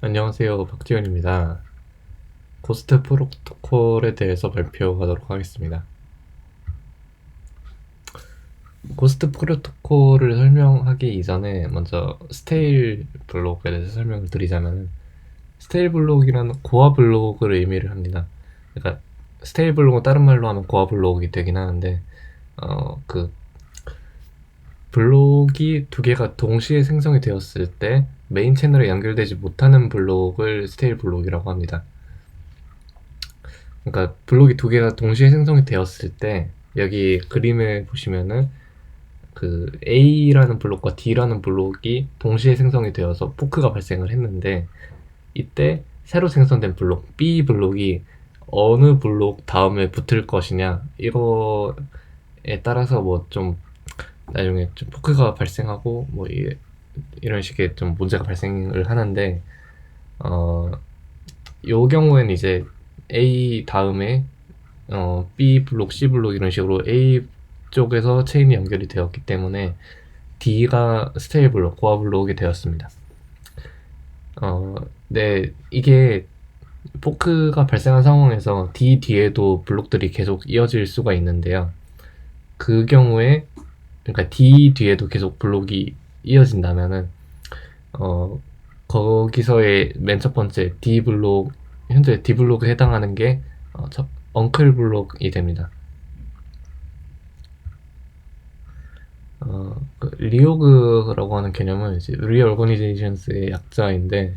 안녕하세요. 박지현입니다. 고스트 프로토콜에 대해서 발표하도록 하겠습니다. 고스트 프로토콜을 설명하기 이전에 먼저 스테일 블록에 대해서 설명을 드리자면, 스테일 블록이란 고어 블록을 의미를 합니다. 그러니까 스테일 블록은 다른 말로 하면 고어 블록이 되긴 하는데, 그 블록이 두 개가 동시에 생성이 되었을 때 메인 채널에 연결되지 못하는 블록을 스테일 블록이라고 합니다. 그러니까 블록이 두 개가 동시에 생성이 되었을 때, 여기 그림에 보시면은 그 A라는 블록과 D라는 블록이 동시에 생성이 되어서 포크가 발생을 했는데, 이때 새로 생성된 블록 B 블록이 어느 블록 다음에 붙을 것이냐, 이거에 따라서 뭐 좀 나중에 좀 포크가 발생하고 뭐 이런 식의 좀 문제가 발생을 하는데, 어, 요 경우에는 이제 A 다음에 B 블록, C 블록 이런 식으로 A 쪽에서 체인이 연결이 되었기 때문에 D가 스테이 블록, 고아 블록이 되었습니다. 네, 이게 포크가 발생한 상황에서 D 뒤에도 블록들이 계속 이어질 수가 있는데요. 그 경우에, 그러니까 D 뒤에도 계속 블록이 이어진다면은, 어, 거기서의 맨 첫 번째 D 블록, 현재 D 블록에 해당하는 게 엉클 블록이 됩니다. 리오그라고 하는 개념은 이제 리오거니제이션스의 약자인데,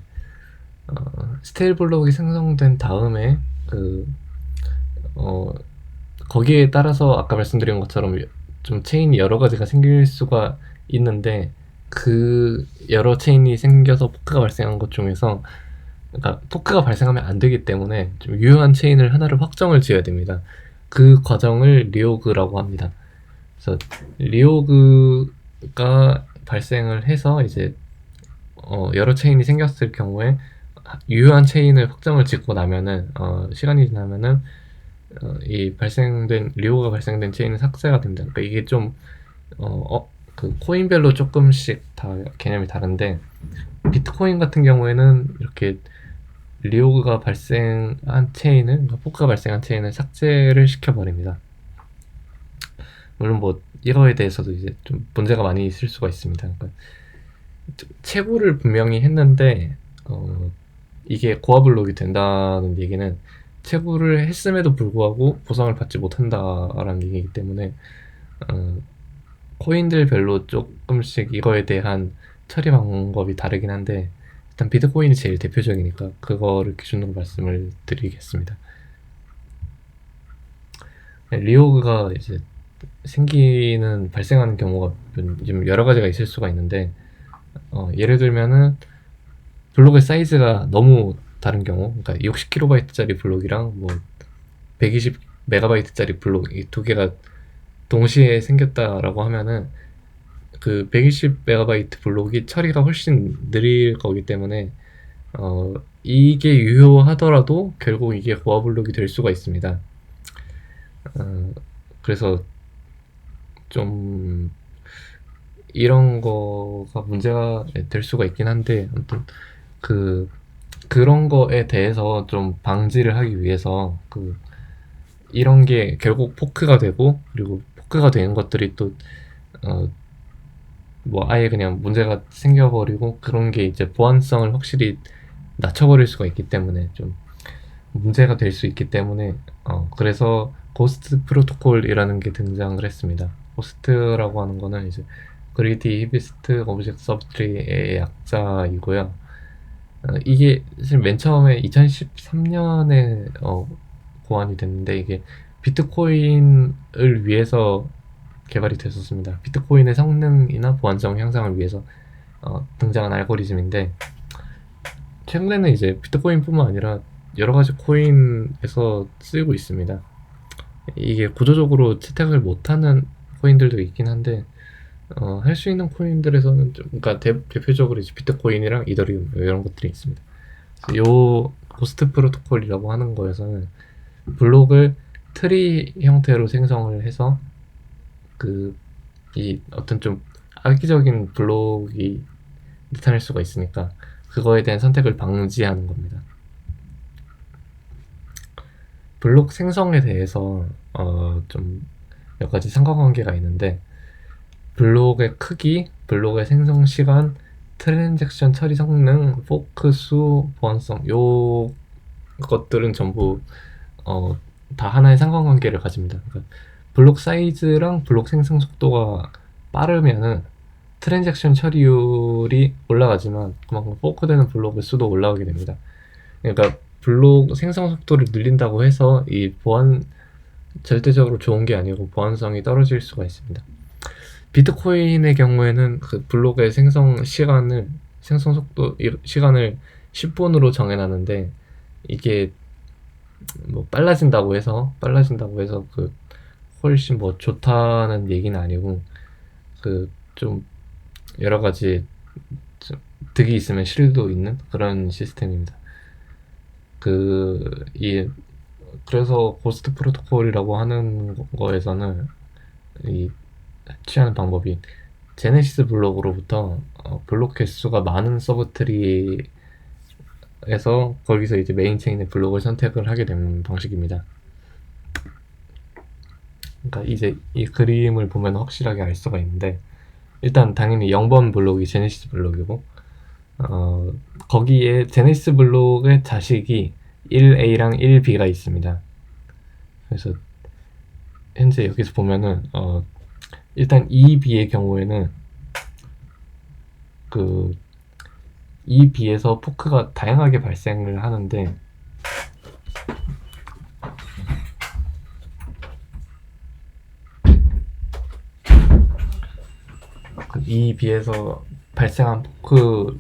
스테일 블록이 생성된 다음에 어, 거기에 따라서 아까 말씀드린 것처럼 좀 체인이 여러 가지가 생길 수가 있는데, 그 여러 체인이 생겨서 포크가 발생한 것 중에서, 그러니까 포크가 발생하면 안 되기 때문에 좀 유효한 체인을 하나를 확정을 지어야 됩니다. 그 과정을 리오그라고 합니다. 그래서 리오그가 발생을 해서 이제 여러 체인이 생겼을 경우에 유효한 체인을 확정을 짓고 나면은, 시간이 지나면은 이 발생된 리오가 발생된 체인은 삭제가 됩니다. 그러니까 이게 좀 그 코인별로 조금씩 다 개념이 다른데, 비트코인 같은 경우에는 이렇게 리오가 발생한 체인을, 그러니까 포크가 발생한 체인을 삭제를 시켜버립니다. 물론 뭐 이거에 대해서도 이제 좀 문제가 많이 있을 수가 있습니다. 그러니까 채굴을 분명히 했는데 이게 고아 블록이 된다는 얘기는 채굴을 했음에도 불구하고 보상을 받지 못한다라는 얘기이기 때문에, 어, 코인들별로 조금씩 이거에 대한 처리 방법이 다르긴 한데, 일단 비트코인이 제일 대표적이니까 그거를 기준으로 말씀을 드리겠습니다. 리오그가 이제 발생하는 경우가 좀 여러 가지가 있을 수가 있는데, 예를 들면은 블록의 사이즈가 너무 다른 경우, 그러니까 60kB짜리 블록이랑 뭐 120MB짜리 블록, 이 두 개가 동시에 생겼다라고 하면은 그 120MB 블록이 처리가 훨씬 느릴 거기 때문에, 이게 유효하더라도 결국 이게 고아 블록이 될 수가 있습니다. 그래서 좀 이런 거가 문제가 될 수가 있긴 한데, 아무튼 그런 거에 대해서 좀 방지를 하기 위해서 이런 게 결국 포크가 되고, 그리고 포크가 되는 것들이 또 뭐 아예 그냥 문제가 생겨버리고, 그런 게 이제 보안성을 확실히 낮춰버릴 수가 있기 때문에 좀 문제가 될 수 있기 때문에, 그래서 고스트 프로토콜이라는 게 등장을 했습니다. 고스트라고 하는 거는 이제 그리디 히비스트 오브젝트 서브트리의 약자이고요. 이게 사실 맨 처음에 2013년에 고안이 됐는데, 이게 비트코인을 위해서 개발이 됐었습니다. 비트코인의 성능이나 보안성 향상을 위해서 등장한 알고리즘인데, 최근에는 이제 비트코인뿐만 아니라 여러 가지 코인에서 쓰이고 있습니다. 이게 구조적으로 채택을 못하는 코인들도 있긴 한데, 할 수 있는 코인들에서는 좀, 그러니까 대표적으로 이제 비트코인이랑 이더리움 이런 것들이 있습니다. 요 고스트 프로토콜이라고 하는 거에서는 블록을 트리 형태로 생성을 해서 이 어떤 좀 악의적인 블록이 나타날 수가 있으니까, 그거에 대한 선택을 방지하는 겁니다. 블록 생성에 대해서 좀 몇 가지 상관관계가 있는데, 블록의 크기, 블록의 생성 시간, 트랜잭션 처리 성능, 포크 수, 보안성, 요 것들은 전부 다 하나의 상관관계를 가집니다. 그러니까 블록 사이즈랑 블록 생성 속도가 빠르면은 트랜잭션 처리율이 올라가지만 그만큼 포크되는 블록의 수도 올라가게 됩니다. 그러니까 블록 생성 속도를 늘린다고 해서 이 보안 절대적으로 좋은 게 아니고 보안성이 떨어질 수가 있습니다. 비트코인의 경우에는 그 블록의 생성 속도 시간을 10분으로 정해놨는데, 이게 뭐 빨라진다고 해서 그 훨씬 뭐 좋다는 얘기는 아니고, 그 좀 여러 가지 좀 득이 있으면 실도 있는 그런 시스템입니다. 그래서 고스트 프로토콜이라고 하는 거에서는 취하는 방법이 제네시스 블록으로부터 블록 개수가 많은 서브트리에서 거기서 이제 메인 체인의 블록을 선택을 하게 되는 방식입니다. 그러니까 이제 이 그림을 보면 확실하게 알 수가 있는데, 일단 당연히 0번 블록이 제네시스 블록이고, 거기에 제네시스 블록의 자식이 1A랑 1B가 있습니다. 그래서 현재 여기서 보면은 일단 2B의 경우에는 그 2B에서 포크가 다양하게 발생을 하는데, 그 2B에서 발생한 포크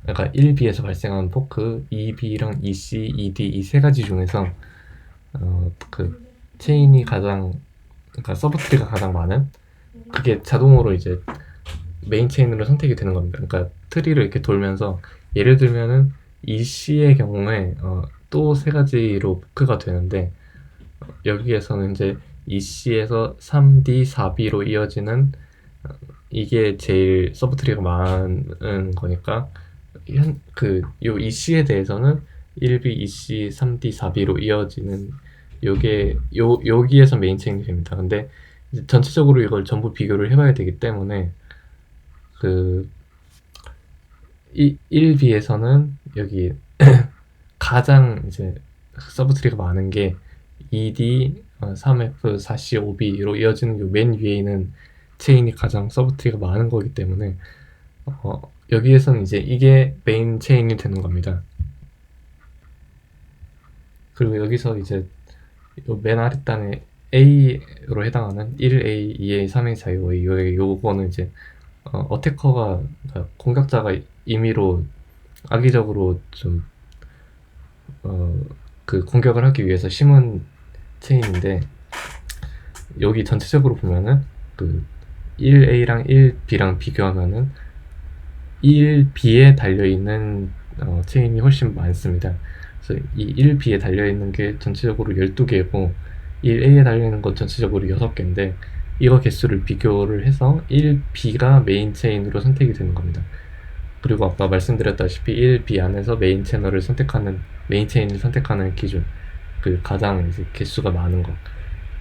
그러니까 1B에서 발생한 포크, 2B랑 2C, 2D 이 세 가지 중에서 그 체인이 그러니까 서브트리가 가장 많은, 그게 자동으로 이제 메인 체인으로 선택이 되는 겁니다. 그러니까 트리를 이렇게 돌면서, 예를 들면은 EC의 경우에 또 세 가지로 포크가 되는데, 여기에서는 이제 EC에서 3D, 4B로 이어지는 이게 제일 서브트리가 많은 거니까, 요 EC에 대해서는 1B, 2C, 3D, 4B로 이어지는 여기에서 메인 체인이 됩니다. 근데 이제 전체적으로 이걸 전부 비교를 해봐야 되기 때문에, 1B에서는 여기 가장 이제 서브트리가 많은 게 2D, 3F, 4C, 5B로 이어지는 요 맨 위에 있는 체인이 가장 서브트리가 많은 거기 때문에 여기에서는 이제 이게 메인 체인이 되는 겁니다. 그리고 여기서 이제 맨 아랫단에 A로 해당하는 1A, 2A, 3A, 4A, 요거는 이제 어태커가, 그러니까 공격자가 임의로 악의적으로 좀 그 공격을 하기 위해서 심은 체인인데, 여기 전체적으로 보면은 그 1A랑 1B랑 비교하면은 1B에 달려있는 체인이 훨씬 많습니다. 그래서 이 1B에 달려있는 게 전체적으로 12개고 1A에 달려있는 건 전체적으로 6개인데, 이거 개수를 비교를 해서 1B가 메인 체인으로 선택이 되는 겁니다. 그리고 아까 말씀드렸다시피 1B 안에서 메인 체인을 선택하는 기준, 그 가장 이제 개수가 많은 거,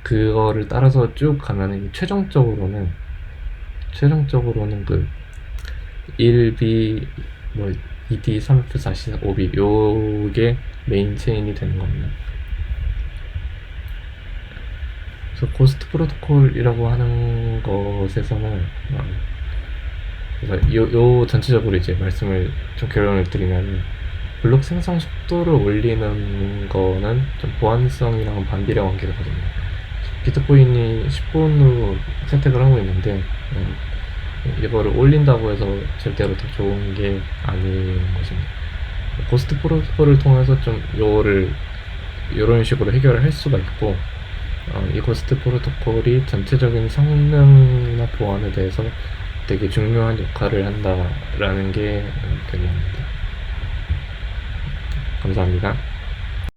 그거를 따라서 쭉 가면은 최종적으로는 그 1B, 뭐 2D, 3F, 4C, 5B 요게 메인 체인이 되는 겁니다. 그래서 고스트 프로토콜이라고 하는 것에서는 그러니까 요 전체적으로 이제 말씀을 좀 결론을 드리면, 블록 생성 속도를 올리는 거는 좀 보안성이랑 반비례 관계가 거든요. 비트코인이 10분으로 선택을 하고 있는데, 이거를 올린다고 해서 절대로 더 좋은 게 아닌 것입니다. 고스트 프로토콜을 통해서 좀 요런 식으로 해결을 할 수가 있고, 이 고스트 프로토콜이 전체적인 성능이나 보안에 대해서 되게 중요한 역할을 한다라는 게 결론입니다. 감사합니다.